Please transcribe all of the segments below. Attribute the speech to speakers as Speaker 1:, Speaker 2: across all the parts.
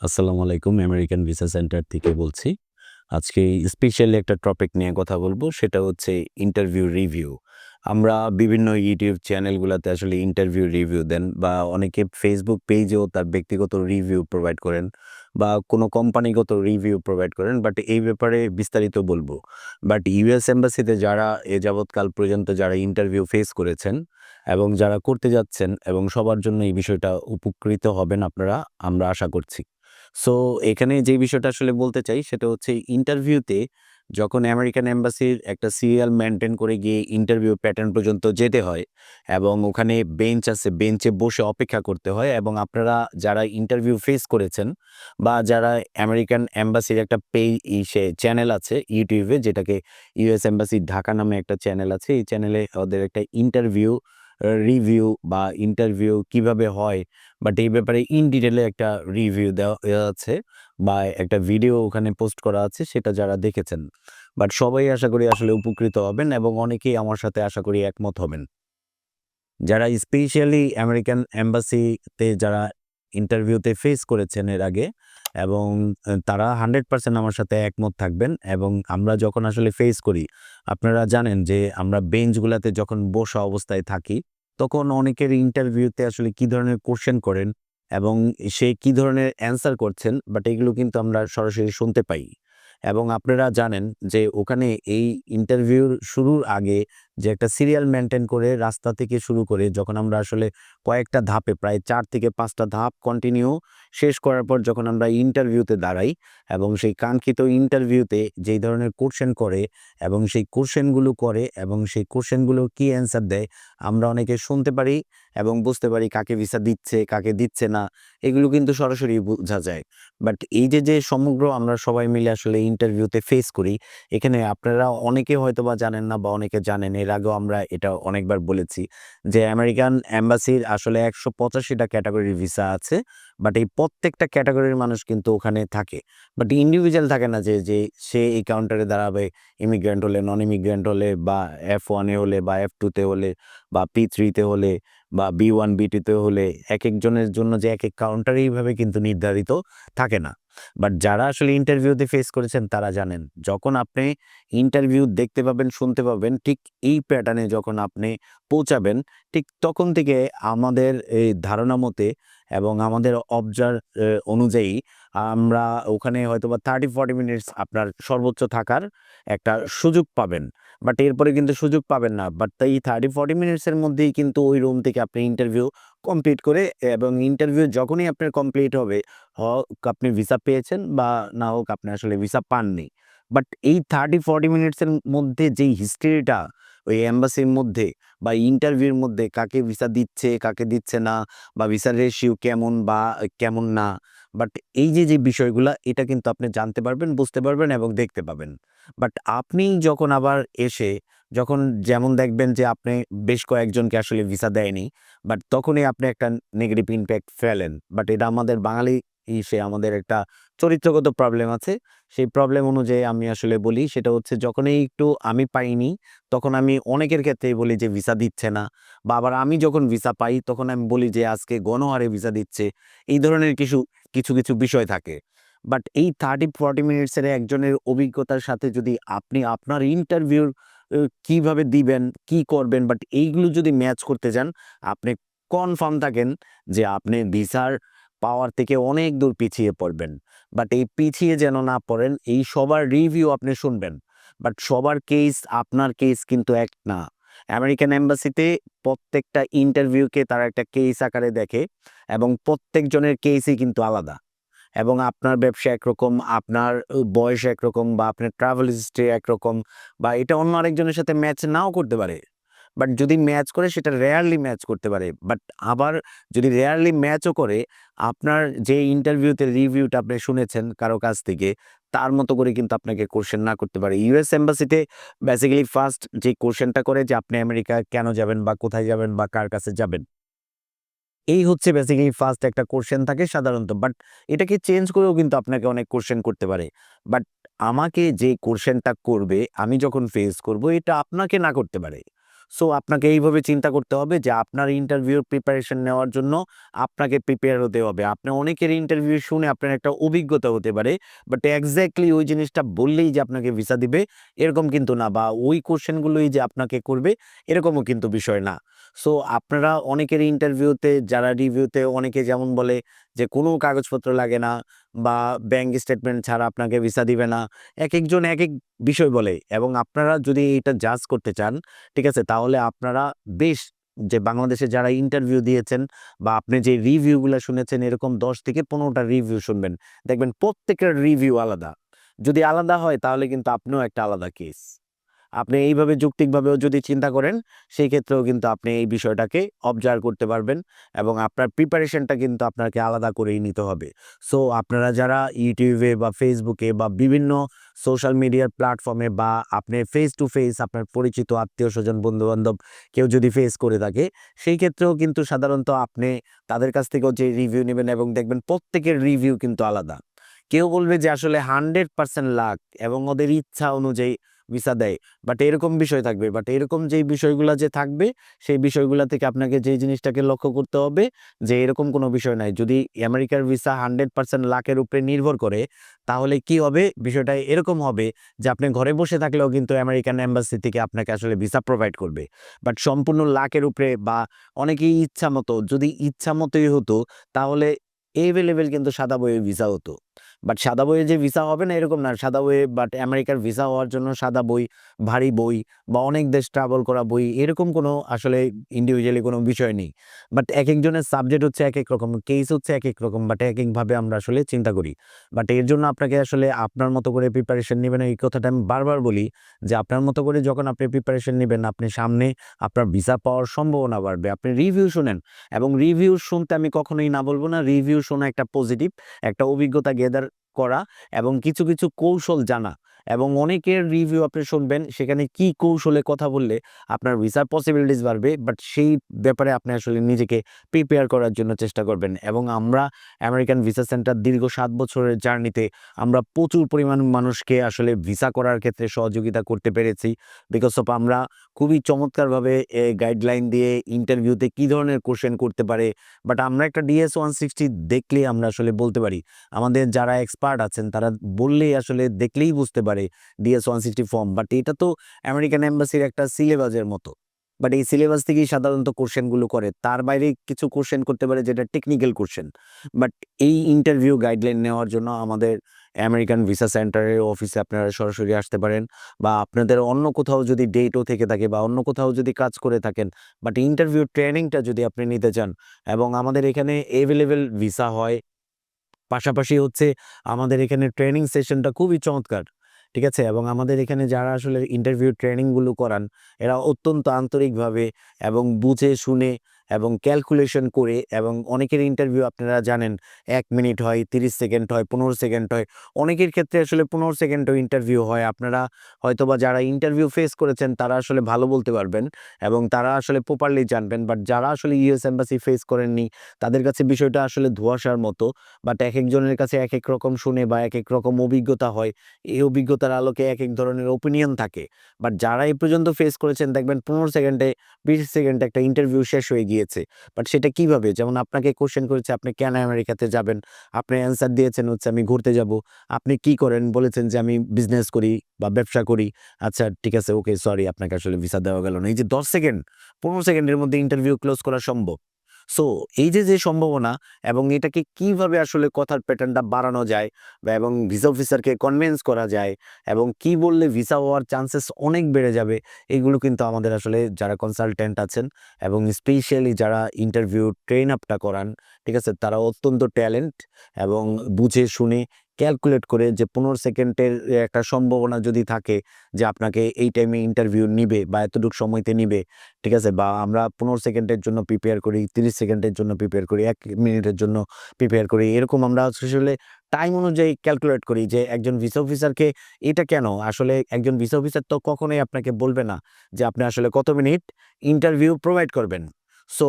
Speaker 1: আসসালামু আলাইকুম। American visa centre থেকে বলছি। আজকে স্পেশালি একটা টপিক নিয়ে কথা বলবো। সেটা হচ্ছে ইন্টারভিউ রিভিউ। আমরা বিভিন্ন ইউটিউব চ্যানেলগুলাতে আসলে ইন্টারভিউ রিভিউ দেন বা অনেকে ফেসবুক পেজেও তার ব্যক্তিগত রিভিউ প্রোভাইড করেন বা কোনো কোম্পানিগত রিভিউ প্রোভাইড করেন। বাট এই ব্যাপারে বিস্তারিত বলবো। বাট ইউএস এম্বাসিতে যারা এ যাবৎকাল পর্যন্ত যারা ইন্টারভিউ ফেস করেছেন এবং যারা করতে যাচ্ছেন এবং সবার জন্য এই বিষয়টা উপকৃত হবেন আপনারা, আমরা আশা করছি। সো এখানে যে বিষয়টা আসলে বলতে চাই সেটা হচ্ছে ইন্টারভিউতে যখন আমেরিকান এম্বাসির একটা সিরিয়াল মেইনটেইন করে গিয়ে ইন্টারভিউ প্যাটার্ন পর্যন্ত যেতে হয় এবং ওখানে বেঞ্চ আছে, বেঞ্চে বসে অপেক্ষা করতে হয় এবং আপনারা যারা ইন্টারভিউ ফেস করেছেন বা যারা আমেরিকান এম্বাসির একটা চ্যানেল আছে ইউটিউবে, যেটাকে ইউএস এম্বাসি ঢাকা নামে একটা চ্যানেল আছে। এই চ্যানেলে ওদের একটা ইন্টারভিউ রিভিউ বা ইন্টারভিউ কিভাবে হয় বাট এই ব্যাপারে ইন ডিটেইলে একটা রিভিউ দেওয়া আছে বা একটা ভিডিও ওখানে পোস্ট করা আছে, সেটা যারা দেখেছেন। বাট সবাই আশা করি আসলে উপকৃত হবেন এবং অনেকেই আমার সাথে আশা করি একমত হবেন। যারা স্পেশালি আমেরিকান এম্বাসিতে যারা ইন্টারভিউতে ফেস করেছেন এর আগে এবং তারা 100% আমার সাথে একমত থাকবেন এবং আমরা যখন আসলে ফেস করি, আপনারা জানেন যে আমরা বেঞ্চগুলাতে যখন বসা অবস্থায় থাকি, তখন অনেকের ইন্টারভিউতে আসলে কি ধরনের কোয়েশ্চেন করেন এবং সে কি ধরনের অ্যান্সার করছেন, বাট এগুলো কিন্তু আমরা সরাসরি শুনতে পাই। এবং আপনারা জানেন যে ওখানে এই ইন্টারভিউর শুরুর আগে যে একটা সিরিয়াল মেইনটেইন করে রাস্তা থেকে শুরু করে যখন আমরা আসলে কয়েকটা ধাপে প্রায় ৪ থেকে ৫ টা ধাপ কন্টিনিউ শেষ করার পর যখন আমরা ইন্টারভিউতে দাঁড়াই এবং সেই কাঙ্ক্ষিত ইন্টারভিউতে যেই ধরনের কোয়েশ্চেন করে এবং সেই কোয়েশ্চেনগুলো করে এবং সেই কোয়েশ্চেনগুলোর কি অ্যান্সার দেয়, আমরা অনেকে শুনতে পারি এবং বুঝতে পারি কাকে ভিসা দিচ্ছে, কাকে দিচ্ছে না। এগুলো কিন্তু সরাসরি বোঝা যায়। বাট এই যে সমগ্র আমরা সবাই মিলে আসলে ইন্টারভিউতে ফেস করি, এখানে আপনারা অনেকে হয়তোবা জানেন না বা অনেকে জানেন। এর আগেও আমরা এটা অনেকবার বলেছি যে আমেরিকান এম্বাসির আসলে ১৮৫ টা ক্যাটেগরির ভিসা আছে। বাট এই প্রত্যেকটা ক্যাটেগরির মানুষ কিন্তু ওখানে থাকে। বাট ইন্ডিভিজুয়াল থাকে না যে সে এই কাউন্টারে দাঁড়াবে ইমিগ্রেন্ট হলে, নন ইমিগ্রেন্ট হলে বা F1 এ হলে বা F2 তে হলে বা P3 তে হলে বা B1 B2 তে হলে একেকজনের জন্য যে একেক কাউন্টার এইভাবে কিন্তু নির্ধারিত থাকে না। বাট যারা আসলে ইন্টারভিউতে ফেস করেছেন তারা জানেন। যখন আপনি ইন্টারভিউ দেখতে পাবেন, শুনতে পাবেন, ঠিক এই প্যাটার্নে যখন আপনি পৌঁছাবেন, ঠিক তখন থেকে আমাদের এই ধারণা মতে এবং আমাদের অনুযায়ী আমরা ওখানে হয়তোবা 30-40 মিনিটস আপনার সর্বোচ্চ থাকার একটা সুযোগ পাবেন। বাট এরপরে কিন্তু সুযোগ পাবেন না। বাট এই 30-40 মিনিটসের মধ্যেই কিন্তু ওই রুম থেকে আপনি ইন্টারভিউ কমপ্লিট করে এবং ইন্টারভিউ যখনই আপনার কমপ্লিট হবে, হোক আপনি ভিসা পেয়েছেন বা না হোক আপনি আসলে ভিসা পাননি। বাট এই 30-40 মিনিটসের মধ্যে যেই হিস্ট্রিটা ওই এম্বাসির মধ্যে বা ইন্টারভিউর মধ্যে কাকে ভিসা দিচ্ছে, কাকে দিচ্ছে না বা ভিসার রেশিও কেমন বা কেমন না। বাট এই যে বিষয়গুলা এটা কিন্তু আপনি জানতে পারবেন, বুঝতে পারবেন এবং দেখতে পাবেন। বাট আপনি যখন আবার এসে যখন যেমন দেখবেন যে আপনি বেশ কয়েকজনকে আসলে ভিসা দেয়নি, বাট তখনই আপনি একটা নেগেটিভ ইমপ্যাক্ট ফেলেন। বাট এটা আমাদের বাঙালি আমাদের একটা চরিত্রগত প্রবলেম আছে। সেই প্রবলেম অনুযায়ী আমি আসলে বলি সেটা হচ্ছে যখনই একটু আমি পাইনি, তখন আমি অনেকের ক্ষেত্রেই বলি যে ভিসা দিচ্ছে না বা আবার আমি যখন ভিসা পাই তখন আমি বলি যে আজকে গণহারে ভিসা দিচ্ছে। এই ধরনের কিছু বিষয় থাকে। বাট এই 30-40 মিনিটস এর একজনের অভিজ্ঞতার সাথে যদি আপনি আপনার ইন্টারভিউর কিভাবে দিবেন, কি করবেন বাট এইগুলো যদি ম্যাচ করতে যান, আপনি কনফার্ম থাকেন যে আপনি ভিসার পাওয়ার থেকে অনেক দূর পিছিয়ে পড়বেন। বাট এই পিছিয়ে যেন না পড়েন, এই সবার রিভিউ আপনি শুনবেন। বাট সবার কেস আপনার কেস কিন্তু এক না। আমেরিকান এম্বাসিতে প্রত্যেকটা ইন্টারভিউকে তারা একটা কেস আকারে দেখে এবং প্রত্যেকজনের কেসই কিন্তু আলাদা। এবং আপনার ব্যবসা একরকম, আপনার বয়স একরকম বা আপনার ট্রাভেল হিস্ট্রি একরকম বা এটা অন্য আরেকজনের সাথে ম্যাচ নাও করতে পারে। বাট যদি ম্যাচ করে সেটা রেয়ারলি ম্যাচ করতে পারে। বাট আবার যদি রেয়ারলি ম্যাচও করে, আপনার যে ইন্টারভিউতে রিভিউটা আপনি শুনেছেন কারো কাছ থেকে, তার মতো করে কিন্তু আপনাকে কোয়েশ্চেন না করতে পারে। ইউএস এম্বাসিতে বেসিক্যালি ফার্স্ট যে কোয়েশ্চেনটা করে যে আপনি আমেরিকা কেন যাবেন বা কোথায় যাবেন বা কার কাছে যাবেন? এই হচ্ছে বেসিক্যালি ফার্স্ট একটা কোয়েশ্চেন থাকে সাধারণত। বাট এটাকে চেঞ্জ করেও কিন্তু আপনাকে অনেক কোয়েশ্চেন করতে পারে। বাট আমাকে যে কোয়েশ্চেনটা করবে, আমি যখন ফেস করব এটা আপনাকে না করতে পারে। সো আপনাকে এইভাবে চিন্তা করতে হবে যে আপনার ইন্টারভিউর প্রিপারেশন নেওয়ার জন্য আপনাকে প্রিপেয়ার হতে হবে। আপনি অনেকের ইন্টারভিউ শুনে আপনার একটা অভিজ্ঞতা হতে পারে, বাট এক্স্যাক্টলি ওই জিনিসটা বললেই যে আপনাকে ভিসা দিবে এরকম কিন্তু না, বা ওই কোশ্চেনগুলোই যে আপনাকে করবে এরকমও কিন্তু বিষয় না। সো আপনারা অনেকের ইন্টারভিউতে যারা রিভিউতে অনেকে যেমন বলে যে কোনো কাগজপত্র লাগে না বা ব্যাংক স্টেটমেন্ট ছাড়া আপনাকে ভিসা দিবে না। একেকজন একেক বিষয় বলে, এবং আপনারা যদি এটা জাজ করতে চান, ঠিক আছে? তাহলে আপনারা বেশ যে বাংলাদেশে যারা ইন্টারভিউ দিয়েছেন বা আপনি যে রিভিউগুলা শুনেছেন এরকম ১০ থেকে ১৫টা রিভিউ শুনবেন। দেখবেন প্রত্যেকের রিভিউ আলাদা। যদি আলাদা হয় তাহলে কিন্তু আপনিও একটা আলাদা কেস। আপনি এইভাবে যৌক্তিকভাবেও যদি চিন্তা করেন, সেই ক্ষেত্রেও কিন্তু আপনি এই বিষয়টাকে অবজার্ভ করতে পারবেন এবং আপনার প্রিপারেশনটা কিন্তু আপনাকে আলাদা করেই নিতে হবে। সো আপনারা যারা ইউটিউবে বা ফেসবুকে বা বিভিন্ন সোশ্যাল মিডিয়ার প্ল্যাটফর্মে বা আপনি ফেস টু ফেস আপনার পরিচিত আত্মীয়স্বজন, বন্ধু-বান্ধব কেউ যদি ফেস করে থাকে, সেই ক্ষেত্রেও কিন্তু সাধারণত আপনি তাদের কাছ থেকেও যে রিভিউ নিবেন এবং দেখবেন প্রত্যেকের রিভিউ কিন্তু আলাদা। কেউ বলবে যে আসলে 100% লাক এবং ওদের ইচ্ছা অনুযায়ী ভিসা দেয়। বাট এরকম বিষয় থাকবে। বাট এরকম যেই বিষয়গুলা যে থাকবে, সেই বিষয়গুলা থেকে আপনাকে যেই জিনিসটাকে লক্ষ্য করতে হবে যে এরকম কোনো বিষয় নাই। যদি আমেরিকার ভিসা 100% লাকের উপরে নির্ভর করে, তাহলে কি হবে? বিষয়টা এরকম হবে যে আপনি ঘরে বসে থাকলেও কিন্তু আমেরিকান এম্বাসি থেকে আপনাকে আসলে ভিসা প্রোভাইড করবে। বাট সম্পূর্ণ লাকের উপরে বা অনেকেই ইচ্ছামতো, যদি ইচ্ছামতই হতো তাহলে এভেইলেবল কিন্তু সাদা বইয়ের ভিসা হতো। বাট সাদা বইয়ে যে ভিসা হবে না এরকম না। সাদা বইয়ে বাট আমেরিকার ভিসা হওয়ার জন্য সাদা বই, ভারী বই বা অনেক দেশ ট্রাভেল করা বই এরকম কোনো আসলে ইন্ডিভিজুয়ালি কোনো বিষয় নেই। বাট একেকজনের সাবজেক্ট হচ্ছে একেক রকম, কেস হচ্ছে একেক রকম, বাট একেকভাবে আমরা আসলে চিন্তা করি। বাট এর জন্য আপনাকে আসলে আপনার মতো করে প্রিপারেশন নিবেন, এই কথাটা আমি বারবার বলি যে আপনার মতো করে যখন আপনি প্রিপারেশন নিবেন, আপনি সামনে আপনার ভিসা পাওয়ার সম্ভাবনা বাড়বে। আপনি রিভিউ শুনেন, এবং রিভিউ শুনতে আমি কখনোই না বলব না। রিভিউ শোনা একটা পজিটিভ, একটা অভিজ্ঞতা গেদার করা এবং কিছু, কিছু কৌশল জানা, এবং অনেকের রিভিউ আপনি শুনবেন সেখানে কি কৌশলে কথা বললে আপনার ভিসার পসিবিলিটিস বাড়বে, বাট সেই ব্যাপারে আপনি আসলে নিজেকে প্রিপেয়ার করার জন্য চেষ্টা করবেন। এবং আমরা আমেরিকান ভিসা সেন্টার দীর্ঘ ৭ বছরের জার্নিতে আমরা প্রচুর পরিমাণ মানুষকে আসলে ভিসা করার ক্ষেত্রে সহযোগিতা করতে পেরেছি। বিকজ অফ আমরা খুবই চমৎকারভাবে গাইডলাইন দিয়ে ইন্টারভিউতে কি ধরনের কোয়েশ্চেন করতে পারে, বাট আমরা একটা DS-160 দেখলেই আমরা আসলে বলতে পারি। আমাদের যারা এক্সপার্ট আছেন তারা বললেই আসলে দেখলেই বুঝতে পারে DS-160 ফর্ম। বাট এটা তো আমেরিকান এম্বাসির একটা সিলেবাসের মতো। বাট এই সিলেবাস থেকেই সাধারণত কোশ্চেন গুলো করে। তার বাইরে কিছু কোশ্চেন করতে পারে যেটা টেকনিক্যাল কোশ্চেন। বাট এই ইন্টারভিউ গাইডলাইন নেওয়ার জন্য আমাদের আমেরিকান ভিসা সেন্টারের অফিসে আপনারা সরাসরি আসতে পারেন, বা আপনাদের অন্য কোথাও যদি ডেটও থেকে থাকে বা অন্য কোথাও যদি কাজ করে থাকেন, বাট ইন্টারভিউ ট্রেনিংটা যদি আপনি নিতে চান, এবং আমাদের এখানে এভেইলেবল ভিসা হয়। পাশাপাশি হচ্ছে আমাদের এখানে ট্রেনিং সেশনটা খুবই চমৎকার। ঠিক আছে? এবং আমাদের এখানে যারা আসলে ইন্টারভিউ ট্রেনিং গুলো করান, এরা অত্যন্ত আন্তরিকভাবে এবং বুঝে শুনে এবং ক্যালকুলেশন করে, এবং অনেকের ইন্টারভিউ আপনারা জানেন ১ মিনিট হয়, ৩০ সেকেন্ড হয়, ১৫ সেকেন্ড হয়। অনেকের ক্ষেত্রে আসলে ১৫ সেকেন্ডও ইন্টারভিউ হয়। আপনারা হয়তোবা যারা ইন্টারভিউ ফেস করেছেন তারা আসলে ভালো বলতে পারবেন এবং তারা আসলে প্রপারলি জানবেন। বাট যারা আসলে ইউএস এম্বাসি ফেস করেননি, তাদের কাছে বিষয়টা আসলে ধোঁয়াশার মতো। বাট একেকজনের কাছে একেক রকম শুনে বা একেক রকম অভিজ্ঞতা হয়। এই অভিজ্ঞতার আলোকে একেক ধরনের ওপিনিয়ন থাকে। বাট যারা এই পর্যন্ত ফেস করেছেন দেখবেন ১৫ সেকেন্ডে, ২০ সেকেন্ডে একটা ইন্টারভিউ শেষ হয়ে গিয়েছে। বাট সেটা কিভাবে? যেমন আপনাকে কোয়েশ্চেন করেছে আপনি কেন আমেরিকাতে যাবেন? আপনি অ্যান্সার দিয়েছেন হচ্ছে আমি ঘুরতে যাবো। আপনি কি করেন? বলেছেন যে আমি বিজনেস করি বা ব্যবসা করি। আচ্ছা ঠিক আছে, ওকে সরি আপনাকে আসলে ভিসা দেওয়া গেল না। এই যে ১০ সেকেন্ড, ১৫ সেকেন্ডের মধ্যে ইন্টারভিউ ক্লোজ করা সম্ভব। সো এই যে সম্ভাবনা, এবং এটাকে কিভাবে আসলে কথার প্যাটার্নটা বাড়ানো যায় বা এবং ভিসা অফিসারকে কনভিন্স করা যায় এবং কি বললে ভিসা হওয়ার চান্সেস অনেক বেড়ে যাবে, এগুলো কিন্তু আমাদের আসলে যারা কনসালটেন্ট আছেন এবং স্পেশালি যারা ইন্টারভিউ ট্রেন আপটা করান, ঠিক আছে? তারা অত্যন্ত ট্যালেন্ট এবং বুঝে শুনে ক্যালকুলেট করে যে ১৫ সেকেন্ডের একটা সম্ভাবনা যদি থাকে যে আপনাকে এই টাইমে ইন্টারভিউ নিবে বা এতটুক সময়তে নিবে, ঠিক আছে? বা আমরা ১৫ সেকেন্ডের জন্য প্রিপেয়ার করি, ৩০ সেকেন্ডের জন্য প্রিপেয়ার করি, ১ মিনিটের জন্য প্রিপেয়ার করি। এরকম আমরা আসলে টাইম অনুযায়ী ক্যালকুলেট করি যে একজন ভিসা অফিসারকে এটা কেন? আসলে একজন ভিসা অফিসার তো কখনোই আপনাকে বলবে না যে আপনি আসলে কত মিনিট ইন্টারভিউ প্রোভাইড করবেন। সো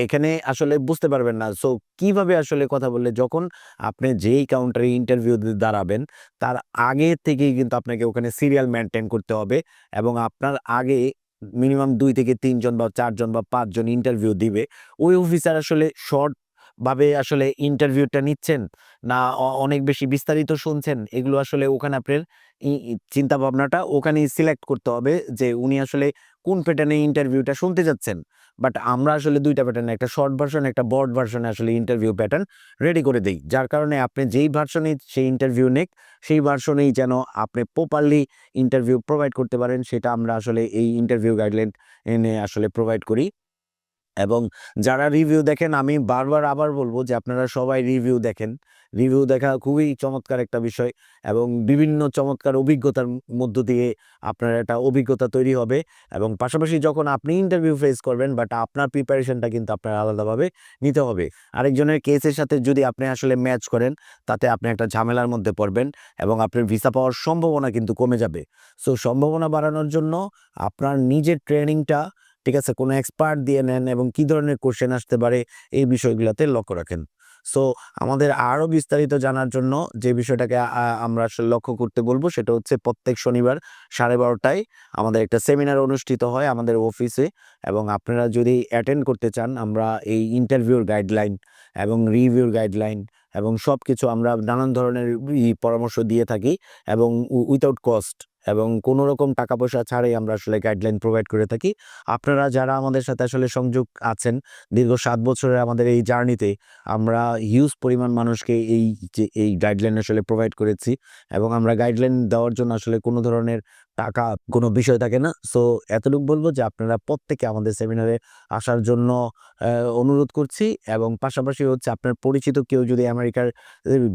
Speaker 1: এখানে আসলে বুঝতে পারবেন না। সো কিভাবে আসলে কথা বললে যখন আপনি যেই কাউন্টারে ইন্টারভিউ দাঁড়াবেন, তার আগে থেকেই কিন্তু আপনাকে ওখানে সিরিয়াল মেইনটেইন করতে হবে এবং আপনার আগে মিনিমাম ২ থেকে ৩ জন বা ৪ জন বা ৫ জন ইন্টারভিউ দিবে। ওই অফিসার আসলে শর্ট ভাবে আসলে ইন্টারভিউটা নিচ্ছেন না অনেক বেশি বিস্তারিত শুনছেন, এগুলো আসলে ওখানে আপনার চিন্তা ভাবনাটা ওখানেই সিলেক্ট করতে হবে যে উনি আসলে কোন প্যাটার্নে ইন্টারভিউটা শুনতে যাচ্ছেন। বাট আমরা আসলে ২ টা প্যাটার্ন, একটা শর্ট ভার্সন, একটা ব্রড ভার্সনে আসলে ইন্টারভিউ প্যাটার্ন রেডি করে দেই। যার কারণে আপনি যেই ভার্সনেই সেই ইন্টারভিউ নেক, সেই ভার্সনেই যেন আপনি প্রপারলি ইন্টারভিউ প্রোভাইড করতে পারেন, সেটা আমরা আসলে এই ইন্টারভিউ গাইডলাইন এনে আসলে প্রোভাইড করি। এবং যারা রিভিউ দেখেন, আমি বারবার আবার বলব যে আপনারা সবাই রিভিউ দেখেন। রিভিউ দেখা খুবই চমৎকার একটা বিষয় এবং বিভিন্ন চমৎকার অভিজ্ঞতার মধ্য দিয়ে আপনার একটা অভিজ্ঞতা তৈরি হবে এবং পাশাপাশি যখন আপনি ইন্টারভিউ ফেস করবেন বাট আপনার প্রিপারেশনটা কিন্তু আপনার আলাদাভাবে নিতে হবে। আরেকজনের কেসের সাথে যদি আপনি আসলে ম্যাচ করেন, তাতে আপনি একটা ঝামেলার মধ্যে পড়বেন এবং আপনার ভিসা পাওয়ার সম্ভাবনা কিন্তু কমে যাবে। সো সম্ভাবনা বাড়ানোর জন্য আপনার নিজের ট্রেনিংটা, ঠিক আছে, কোনো এক্সপার্ট দিয়ে নেন এবং কি ধরনের কোশ্চেন আসতে পারে এই বিষয়গুলাতে লক্ষ্য রাখেন। সো আমাদের আরো বিস্তারিত জানার জন্য যে বিষয়টাকে আমরা আসলে লক্ষ্য করতে বলব সেটা হচ্ছে প্রত্যেক শনিবার 12:30টায় আমাদের একটা সেমিনার অনুষ্ঠিত হয় আমাদের অফিসে এবং আপনারা যদি অ্যাটেন্ড করতে চান, আমরা এই ইন্টারভিউর গাইডলাইন এবং রিভিউর গাইডলাইন এবং সবকিছু আমরা নানান ধরনের পরামর্শ দিয়ে থাকি এবং উইথআউট কস্ট এবং কোনো রকম টাকা পয়সা ছাড়াই আমরা আসলে গাইডলাইন প্রোভাইড করে থাকি। আপনারা যারা আমাদের সাথে আসলে সংযোগ আছেন, দীর্ঘ ৭ বছরের আমাদের এই জার্নিতে আমরা হিউজ পরিমাণ মানুষকে এই গাইডলাইন আসলে প্রোভাইড করেছি এবং আমরা গাইডলাইন দেওয়ার জন্য আসলে কোনো ধরনের টাকা কোনো বিষয় থাকে না। সো এতটুকু বলব যে আপনারা প্রত্যেকে আমাদের সেমিনারে আসার জন্য অনুরোধ করছি এবং পাশাপাশি হচ্ছে আপনার পরিচিত কেউ যদি আমেরিকার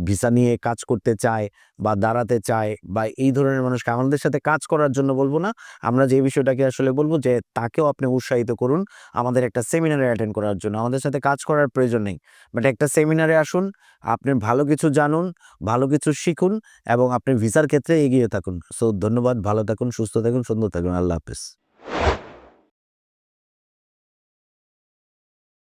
Speaker 1: ভিসা নিয়ে কাজ করতে চায় বা দাঁড়াতে চায় বা এই ধরনের মানুষকে আমাদের সাথে কাজ করার জন্য বলবো না, আমরা যে বিষয়টাকে আসলে বলব যে তাকেও আপনি উৎসাহিত করুন আমাদের একটা সেমিনারে অ্যাটেন্ড করার জন্য। আমাদের সাথে কাজ করার প্রয়োজন নেই, বাট একটা সেমিনারে আসুন, আপনি ভালো কিছু জানুন, ভালো কিছু শিখুন এবং আপনি ভিসার ক্ষেত্রে এগিয়ে থাকুন। সো ধন্যবাদ, ভালো থাকুন, সুস্থ থাকুন, সুন্দর থাকুন। আল্লাহ হাফেজ।